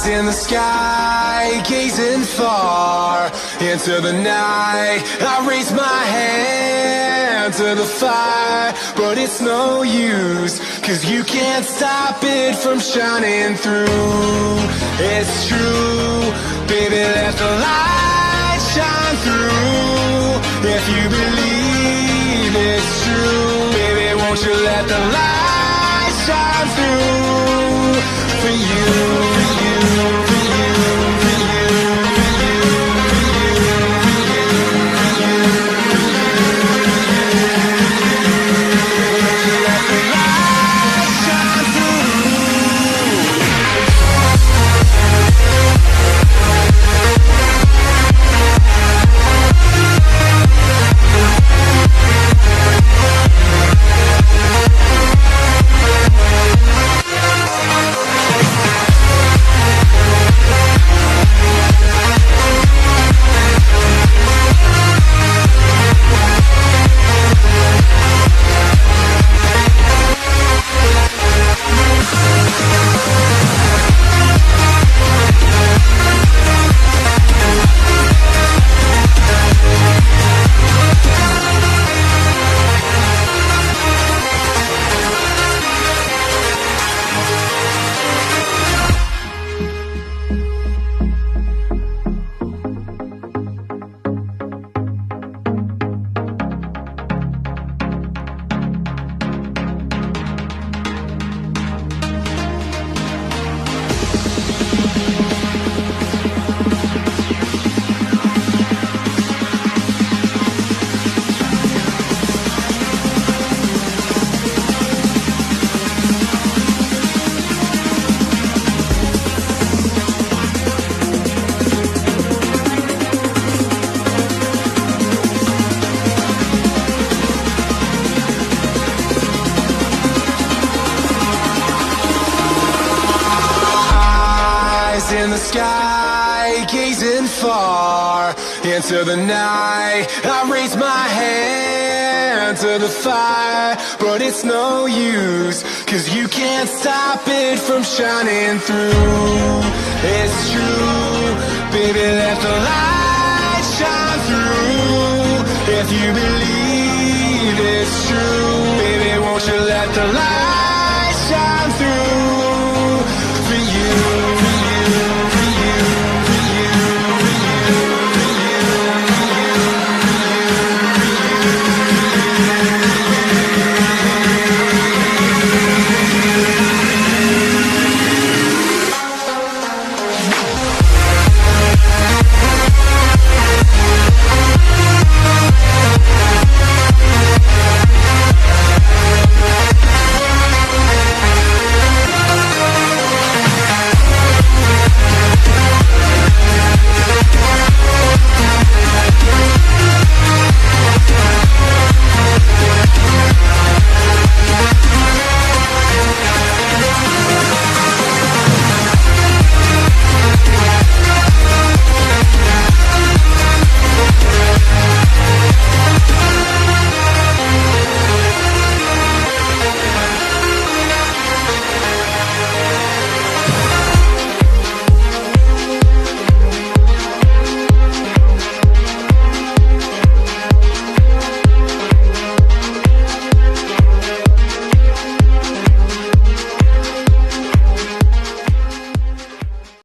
In the sky, gazing far into the night, I raise my hand to the fire, but it's no use, 'cause you can't stop it from shining through. It's true, baby, let the light shine through. If you believe it's true, baby, won't you let the light shine through for you, for you, for you, for you, for you, for you, for you, for you, let the light shine through. In the sky, gazing far into the night, I raise my hand to the fire, but it's no use, 'cause you can't stop it from shining through. It's true, baby, let the light shine through. If you believe it's true, baby, won't you let the light